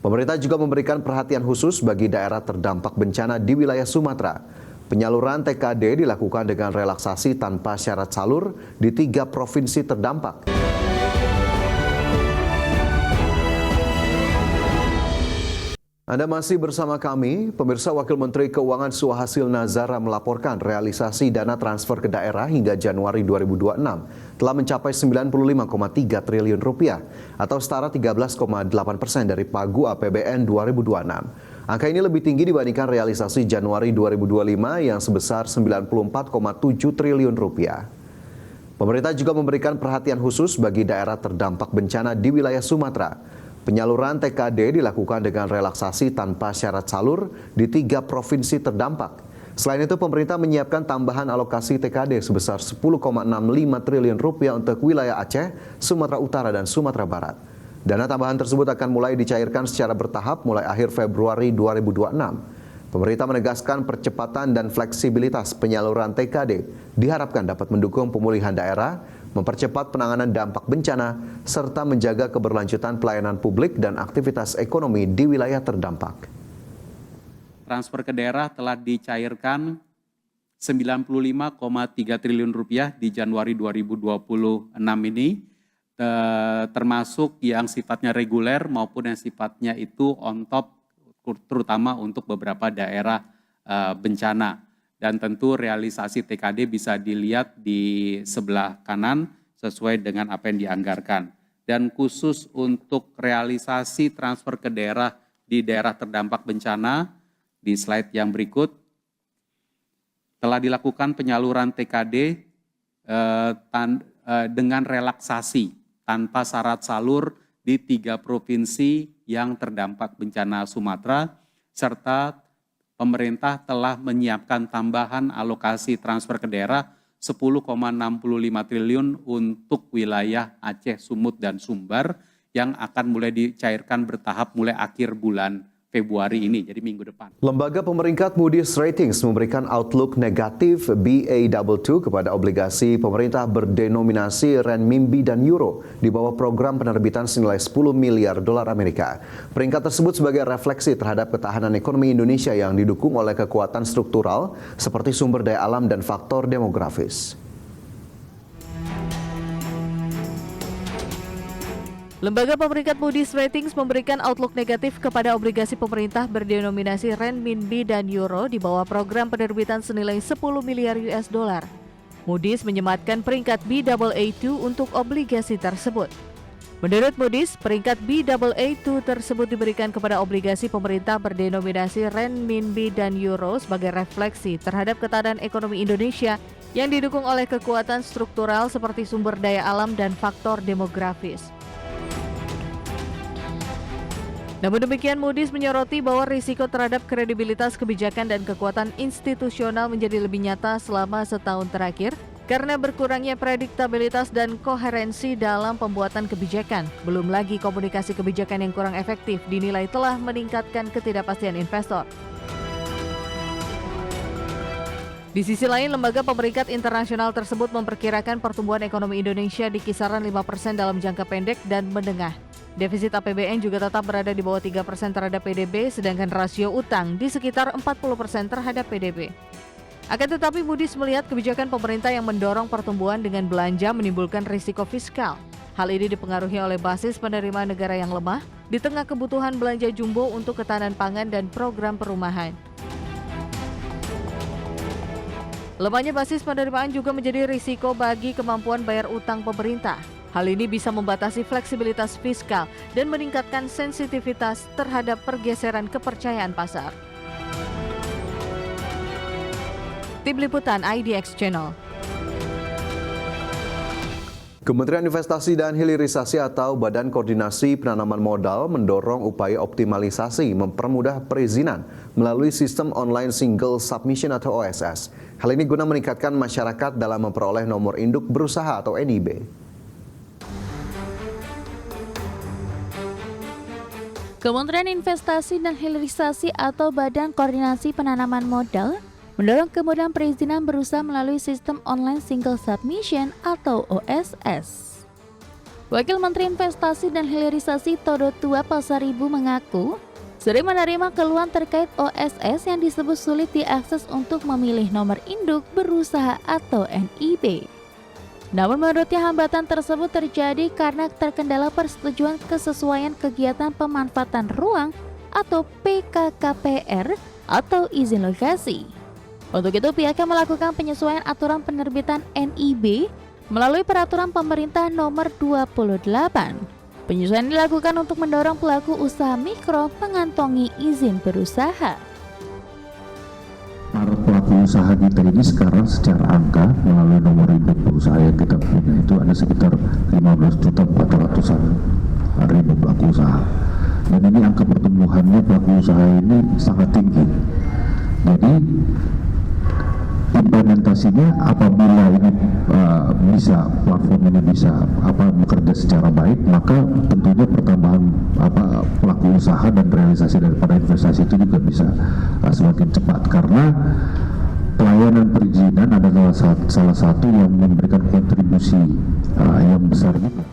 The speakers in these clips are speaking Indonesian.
Pemerintah juga memberikan perhatian khusus bagi daerah terdampak bencana di wilayah Sumatera. Penyaluran TKD dilakukan dengan relaksasi tanpa syarat salur di 3 provinsi terdampak. Anda masih bersama kami, pemirsa. Wakil Menteri Keuangan Suhasil Nazara melaporkan realisasi dana transfer ke daerah hingga Januari 2026 telah mencapai 95,3 triliun rupiah atau setara 13,8% dari pagu APBN 2026. Angka ini lebih tinggi dibandingkan realisasi Januari 2025 yang sebesar 94,7 triliun rupiah. Pemerintah juga memberikan perhatian khusus bagi daerah terdampak bencana di wilayah Sumatera. Penyaluran TKD dilakukan dengan relaksasi tanpa syarat salur di 3 provinsi terdampak. Selain itu, pemerintah menyiapkan tambahan alokasi TKD sebesar 10,65 triliun rupiah untuk wilayah Aceh, Sumatera Utara, dan Sumatera Barat. Dana tambahan tersebut akan mulai dicairkan secara bertahap mulai akhir Februari 2026. Pemerintah menegaskan percepatan dan fleksibilitas penyaluran TKD diharapkan dapat mendukung pemulihan daerah, mempercepat penanganan dampak bencana, serta menjaga keberlanjutan pelayanan publik dan aktivitas ekonomi di wilayah terdampak. Transfer ke daerah telah dicairkan 95,3 triliun rupiah di Januari 2026 ini, termasuk yang sifatnya reguler maupun yang sifatnya itu on top, terutama untuk beberapa daerah bencana. Dan tentu realisasi TKD bisa dilihat di sebelah kanan sesuai dengan apa yang dianggarkan. Dan khusus untuk realisasi transfer ke daerah di daerah terdampak bencana, di slide yang berikut, telah dilakukan penyaluran TKD dengan relaksasi tanpa syarat salur di 3 provinsi yang terdampak bencana Sumatera, serta pemerintah telah menyiapkan tambahan alokasi transfer ke daerah 10,65 triliun untuk wilayah Aceh, Sumut, dan Sumbar yang akan mulai dicairkan bertahap mulai akhir bulan Februari ini, jadi minggu depan. Lembaga pemeringkat Moody's Ratings memberikan outlook negatif Baa2 kepada obligasi pemerintah berdenominasi renminbi dan euro di bawah program penerbitan senilai 10 miliar dolar Amerika. Peringkat tersebut sebagai refleksi terhadap ketahanan ekonomi Indonesia yang didukung oleh kekuatan struktural seperti sumber daya alam dan faktor demografis. Lembaga pemeringkat Moody's Ratings memberikan outlook negatif kepada obligasi pemerintah berdenominasi renminbi dan euro di bawah program penerbitan senilai 10 miliar US dollar. Moody's menyematkan peringkat Baa2 untuk obligasi tersebut. Menurut Moody's, peringkat Baa2 tersebut diberikan kepada obligasi pemerintah berdenominasi renminbi dan euro sebagai refleksi terhadap ketahanan ekonomi Indonesia yang didukung oleh kekuatan struktural seperti sumber daya alam dan faktor demografis. Namun demikian, Moody's menyoroti bahwa risiko terhadap kredibilitas kebijakan dan kekuatan institusional menjadi lebih nyata selama setahun terakhir karena berkurangnya prediktabilitas dan koherensi dalam pembuatan kebijakan. Belum lagi komunikasi kebijakan yang kurang efektif dinilai telah meningkatkan ketidakpastian investor. Di sisi lain, lembaga pemeringkat internasional tersebut memperkirakan pertumbuhan ekonomi Indonesia di kisaran 5% dalam jangka pendek dan menengah. Defisit APBN juga tetap berada di bawah 3% terhadap PDB, sedangkan rasio utang di sekitar 40% terhadap PDB. Akan tetapi Moody's melihat kebijakan pemerintah yang mendorong pertumbuhan dengan belanja menimbulkan risiko fiskal. Hal ini dipengaruhi oleh basis penerima negara yang lemah di tengah kebutuhan belanja jumbo untuk ketahanan pangan dan program perumahan. Lemahnya basis penerimaan juga menjadi risiko bagi kemampuan bayar utang pemerintah. Hal ini bisa membatasi fleksibilitas fiskal dan meningkatkan sensitivitas terhadap pergeseran kepercayaan pasar. Tim Liputan IDX Channel. Kementerian Investasi dan Hilirisasi atau Badan Koordinasi Penanaman Modal mendorong upaya optimalisasi mempermudah perizinan melalui sistem online single submission atau OSS. Hal ini guna meningkatkan masyarakat dalam memperoleh nomor induk berusaha atau NIB. Kementerian Investasi dan Hilirisasi atau Badan Koordinasi Penanaman Modal mendorong kemudahan perizinan berusaha melalui sistem online single submission atau OSS. Wakil Menteri Investasi dan Hilirisasi Todo Tua Pasaribu mengaku sering menerima keluhan terkait OSS yang disebut sulit diakses untuk memilih nomor induk berusaha atau NIB. Namun menurutnya hambatan tersebut terjadi karena terkendala persetujuan kesesuaian kegiatan pemanfaatan ruang atau PKKPR atau izin lokasi. Untuk itu pihaknya melakukan penyesuaian aturan penerbitan NIB melalui peraturan pemerintah nomor 28. Penyesuaian dilakukan untuk mendorong pelaku usaha mikro mengantongi izin berusaha. Para pelaku usaha kita ini sekarang secara angka melalui nomor induk berusaha yang kita punya itu ada sekitar 15.400.000 pelaku usaha. Dan ini angka pertumbuhannya pelaku usaha ini sangat tinggi. Jadi implementasinya apabila ini platform ini bisa bekerja secara baik, maka tentunya pertambahan pelaku usaha dan realisasi daripada investasi itu juga bisa semakin cepat, karena pelayanan perizinan adalah salah satu yang memberikan kontribusi yang besar juga.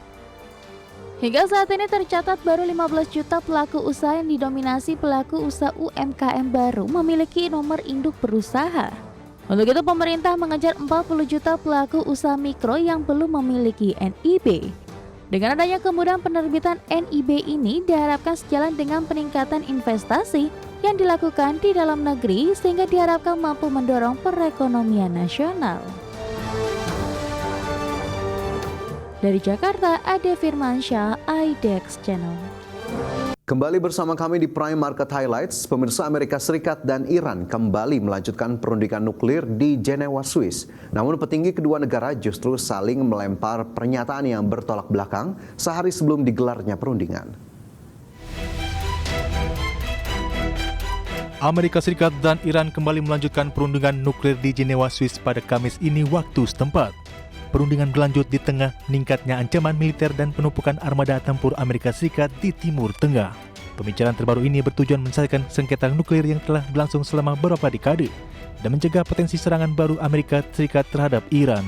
Hingga saat ini tercatat baru 15 juta pelaku usaha yang didominasi pelaku usaha UMKM baru memiliki nomor induk berusaha. Untuk itu pemerintah mengejar 40 juta pelaku usaha mikro yang belum memiliki NIB. Dengan adanya kemudahan penerbitan NIB ini diharapkan sejalan dengan peningkatan investasi yang dilakukan di dalam negeri sehingga diharapkan mampu mendorong perekonomian nasional. Dari Jakarta, Ade Firmansyah, IDEX Channel. Kembali bersama kami di Prime Market Highlights, pemirsa. Amerika Serikat dan Iran kembali melanjutkan perundingan nuklir di Jenewa, Swiss. Namun petinggi kedua negara justru saling melempar pernyataan yang bertolak belakang sehari sebelum digelarnya perundingan. Amerika Serikat dan Iran kembali melanjutkan perundingan nuklir di Jenewa, Swiss pada Kamis ini waktu setempat. Perundingan berlanjut di tengah meningkatnya ancaman militer dan penumpukan armada tempur Amerika Serikat di Timur Tengah. Pembicaraan terbaru ini bertujuan menyelesaikan sengketa nuklir yang telah berlangsung selama beberapa dekade dan mencegah potensi serangan baru Amerika Serikat terhadap Iran.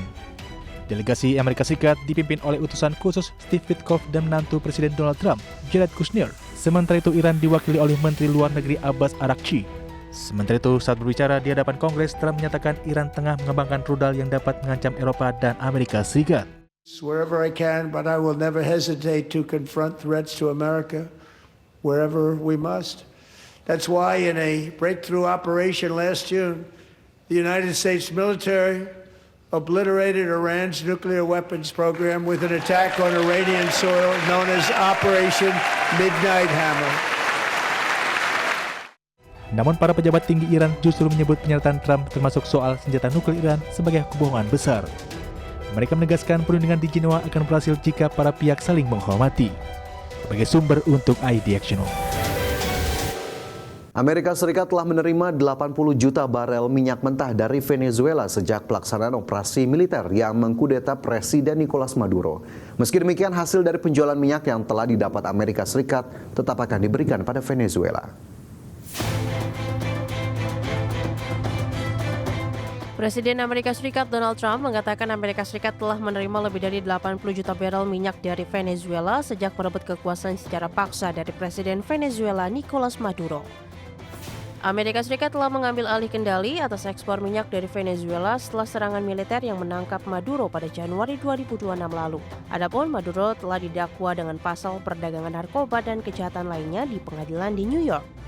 Delegasi Amerika Serikat dipimpin oleh utusan khusus Steve Witkoff dan menantu Presiden Donald Trump, Jared Kushner. Sementara itu Iran diwakili oleh Menteri Luar Negeri Abbas Araghchi. Sementara itu, saat berbicara di hadapan Kongres, Trump menyatakan Iran tengah mengembangkan rudal yang dapat mengancam Eropa dan Amerika Serikat. Wherever I can, but I will never hesitate to confront threats to America wherever we must. That's why in a breakthrough operation last June, the United States military obliterated Iran's nuclear weapons program with an attack on Iranian soil known as Operation Midnight Hammer. Namun para pejabat tinggi Iran justru menyebut pernyataan Trump termasuk soal senjata nuklir Iran sebagai kebohongan besar. Mereka menegaskan perundingan di Jenewa akan berhasil jika para pihak saling menghormati. Sebagai sumber untuk IDX Channel. Amerika Serikat telah menerima 80 juta barel minyak mentah dari Venezuela sejak pelaksanaan operasi militer yang mengkudeta Presiden Nicolas Maduro. Meski demikian, hasil dari penjualan minyak yang telah didapat Amerika Serikat tetap akan diberikan pada Venezuela. Presiden Amerika Serikat Donald Trump mengatakan Amerika Serikat telah menerima lebih dari 80 juta barel minyak dari Venezuela sejak merebut kekuasaan secara paksa dari Presiden Venezuela Nicolas Maduro. Amerika Serikat telah mengambil alih kendali atas ekspor minyak dari Venezuela setelah serangan militer yang menangkap Maduro pada Januari 2026 lalu. Adapun Maduro telah didakwa dengan pasal perdagangan narkoba dan kejahatan lainnya di pengadilan di New York.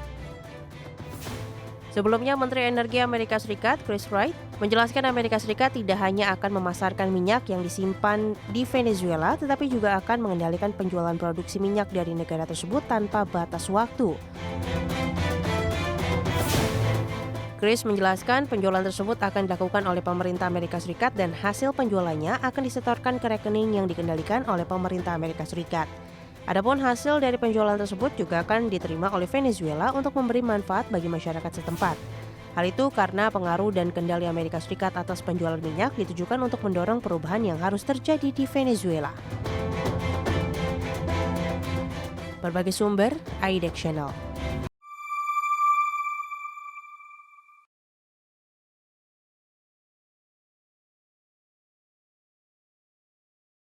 Sebelumnya, Menteri Energi Amerika Serikat Chris Wright menjelaskan Amerika Serikat tidak hanya akan memasarkan minyak yang disimpan di Venezuela, tetapi juga akan mengendalikan penjualan produksi minyak dari negara tersebut tanpa batas waktu. Chris menjelaskan penjualan tersebut akan dilakukan oleh pemerintah Amerika Serikat dan hasil penjualannya akan disetorkan ke rekening yang dikendalikan oleh pemerintah Amerika Serikat. Adapun hasil dari penjualan tersebut juga akan diterima oleh Venezuela untuk memberi manfaat bagi masyarakat setempat. Hal itu karena pengaruh dan kendali Amerika Serikat atas penjualan minyak ditujukan untuk mendorong perubahan yang harus terjadi di Venezuela. Berbagai sumber, IDEX Channel.